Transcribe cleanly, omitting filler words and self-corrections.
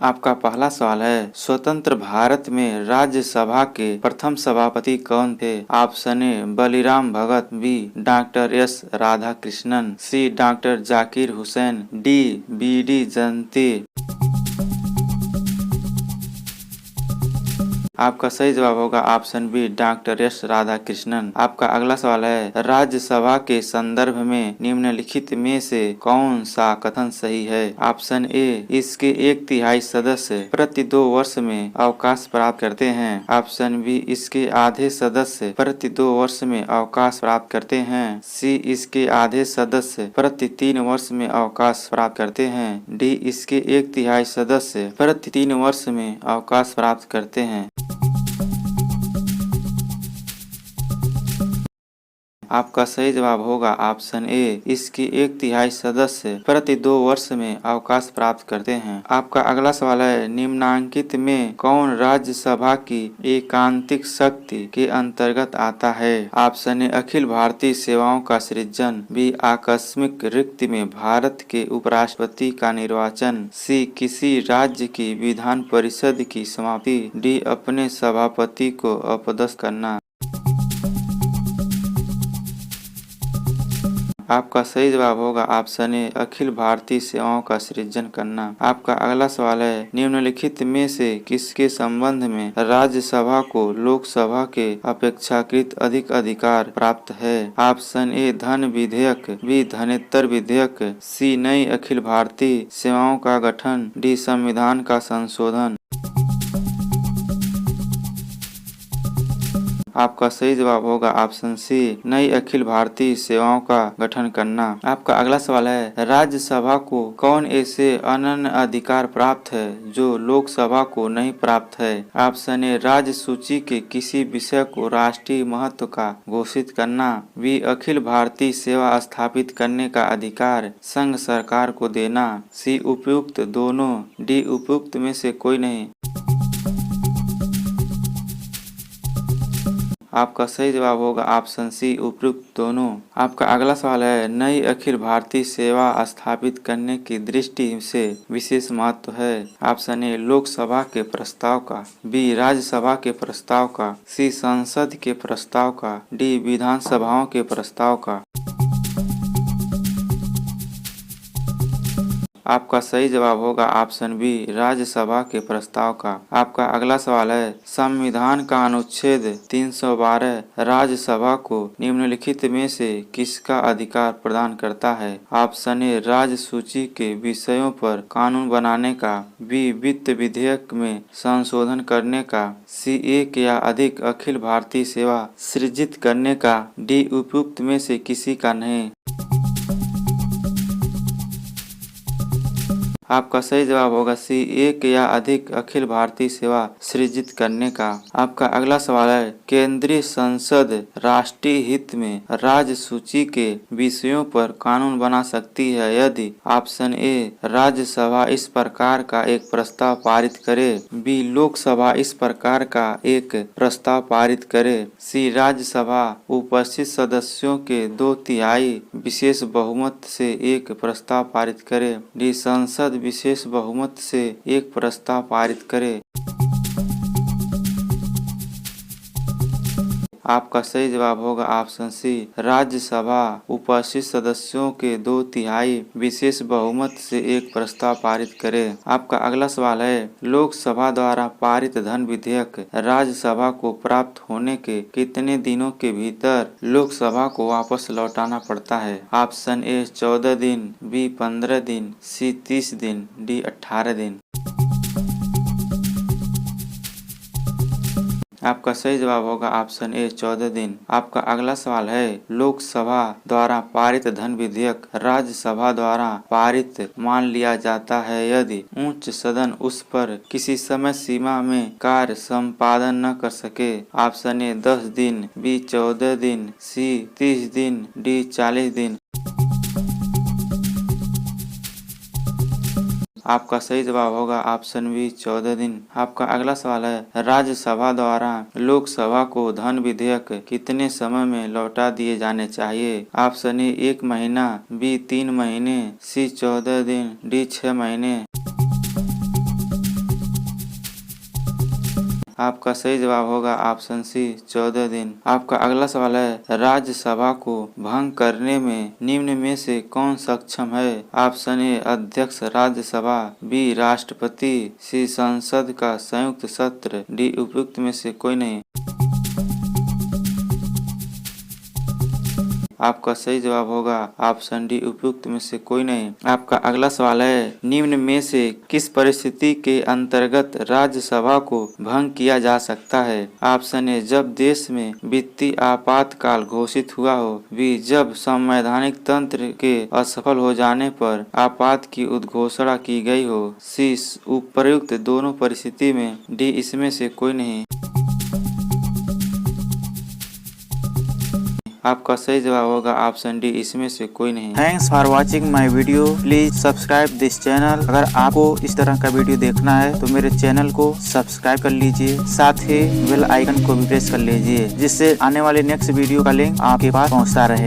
आपका पहला सवाल है, स्वतंत्र भारत में राज्यसभा के प्रथम सभापति कौन थे? Option A Baliram Bhagat, B doctor S Radhakrishnan, C doctor Zakir Hussain, D B D. Jayanti. आपका सही जवाब होगा option B doctor S Radhakrishnan. आपका अगला सवाल है, राज्यसभा के संदर्भ में निम्नलिखित में से कौन सा कथन सही है? ऑप्शन ए इसके 1/3 सदस्य प्रति 2 वर्ष में अवकाश प्राप्त करते हैं। ऑप्शन बी इसके आधे सदस्य प्रति 2 वर्ष में अवकाश प्राप्त करते हैं। सी इसके आधे सदस्य प्रति 3 वर्ष में अवकाश प्राप्त करते हैं। डी इसके 1/3 सदस्य प्रति 3 वर्ष में अवकाश प्राप्त करते हैं। आपका सही जवाब होगा ऑप्शन ए इसके 1/3 सदस्य प्रति 2 वर्ष में अवकाश प्राप्त करते हैं। आपका अगला सवाल है, निम्नांकित में कौन राज्यसभा की एकांतिक शक्ति के अंतर्गत आता है? ऑप्शन ए अखिल भारतीय सेवाओं का सृजन, बी आकस्मिक रिक्ति में भारत के उपराष्ट्रपति का निर्वाचन, सी किसी राज्य की विधान परिषद की समाप्ति, डी अपने सभापति को अपदस्थ करना। आपका सही जवाब होगा ऑप्शन ए अखिल भारतीय सेवाओं का सृजन करना। आपका अगला सवाल है, निम्नलिखित में से किसके संबंध में राज्यसभा को लोकसभा के अपेक्षाकृत अधिक अधिकार प्राप्त है? ऑप्शन ए धन विधेयक, बी धनेतर विधेयक, सी नई अखिल भारतीय सेवाओं का गठन, डी संविधान का संशोधन। आपका सही जवाब होगा ऑप्शन सी नई अखिल भारतीय सेवाओं का गठन करना। आपका अगला सवाल है, राज्यसभा को कौन ऐसे अनन्य अधिकार प्राप्त है जो लोकसभा को नहीं प्राप्त है? ऑप्शन ए राज्य सूची के किसी विषय को राष्ट्रीय महत्व का घोषित करना, बी अखिल भारतीय सेवा स्थापित करने का अधिकार संघ सरकार को देना, सी उपयुक्त दोनों, डी उपयुक्त में से कोई नहीं। आपका सही जवाब होगा ऑप्शन सी उपयुक्त दोनों। आपका अगला सवाल है, नई अखिल भारतीय सेवा स्थापित करने की दृष्टि से विशेष महत्व है? ऑप्शन ए लोकसभा के प्रस्ताव का, बी राज्यसभा के प्रस्ताव का, सी संसद के प्रस्ताव का, डी विधानसभाओं के प्रस्ताव का। आपका सही जवाब होगा ऑप्शन बी राज्यसभा के प्रस्ताव का। आपका अगला सवाल है, संविधान का अनुच्छेद 312 राज्यसभा को निम्नलिखित में से किसका अधिकार प्रदान करता है? ऑप्शन ए राज्य सूची के विषयों पर कानून बनाने का, बी वित्त विधेयक में संशोधन करने का, सी एक या अधिक अखिल भारतीय सेवा सृजित करने का, डी उपयुक्त में से किसी का नहीं। आपका सही जवाब होगा सी एक या अधिक अखिल भारतीय सेवा सृजित करने का। आपका अगला सवाल है, केंद्रीय संसद राष्ट्रीय हित में राज्य सूची के विषयों पर कानून बना सकती है यदि ऑप्शन ए राज्यसभा इस प्रकार का एक प्रस्ताव पारित करे, बी लोकसभा इस प्रकार का एक प्रस्ताव पारित करे, सी राज्यसभा उपस्थित सदस्यों के 2/3 विशेष बहुमत से एक प्रस्ताव पारित करे, डी संसद विशेष बहुमत से एक प्रस्ताव पारित करे। आपका सही जवाब होगा ऑप्शन सी राज्यसभा उपस्थित सदस्यों के 2/3 विशेष बहुमत से एक प्रस्ताव पारित करे। आपका अगला सवाल है, लोकसभा द्वारा पारित धन विधेयक राज्यसभा को प्राप्त होने के कितने दिनों के भीतर लोकसभा को वापस लौटाना पड़ता है? ऑप्शन ए 14 दिन, बी 15 दिन, सी 30 दिन, डी 18 दिन। आपका सही जवाब होगा ऑप्शन ए 14 दिन। आपका अगला सवाल है, लोकसभा द्वारा पारित धन विधेयक राज्यसभा द्वारा पारित मान लिया जाता है यदि उच्च सदन उस पर किसी समय सीमा में कार्य संपादन न कर सके। ऑप्शन ए 10 दिन, बी 14 दिन, सी 30 दिन, डी 40 दिन। आपका सही जवाब होगा ऑप्शन बी 14 दिन। आपका अगला सवाल है, राज्यसभा द्वारा लोकसभा को धन विधेयक कितने समय में लौटा दिए जाने चाहिए? ऑप्शन ए 1 महीना, बी 3 महीने, सी 14 दिन, डी 6 महीने। आपका सही जवाब होगा ऑप्शन सी 14 दिन। आपका अगला सवाल है राज्यसभा को भंग करने में निम्न में से कौन सक्षम है? ऑप्शन ए अध्यक्ष राज्यसभा, बी राष्ट्रपति, सी संसद का संयुक्त सत्र, डी उपयुक्त में से कोई नहीं। आपका सही जवाब होगा ऑप्शन डी उपयुक्त में से कोई नहीं। आपका अगला सवाल है निम्न में से किस परिस्थिति के अंतर्गत राज्यसभा को भंग किया जा सकता है? ऑप्शन ए जब देश में वित्तीय आपातकाल घोषित हुआ हो, बी जब संवैधानिक तंत्र के असफल हो जाने पर आपात की उद्घोषणा की गई हो, सी उपर्युक्त दोनों परिस्थिति में, डी इसमें से कोई नहीं। आपका सही जवाब होगा ऑप्शन डी इसमें से कोई नहीं। Thanks for watching my video. Please subscribe this channel. अगर आपको इस तरह का वीडियो देखना है तो मेरे चैनल को सब्सक्राइब कर लीजिए, साथ ही बेल आइकन को भी प्रेस कर लीजिए, जिससे आने वाले नेक्स्ट वीडियो का लिंक आपके पास पहुंचता रहे।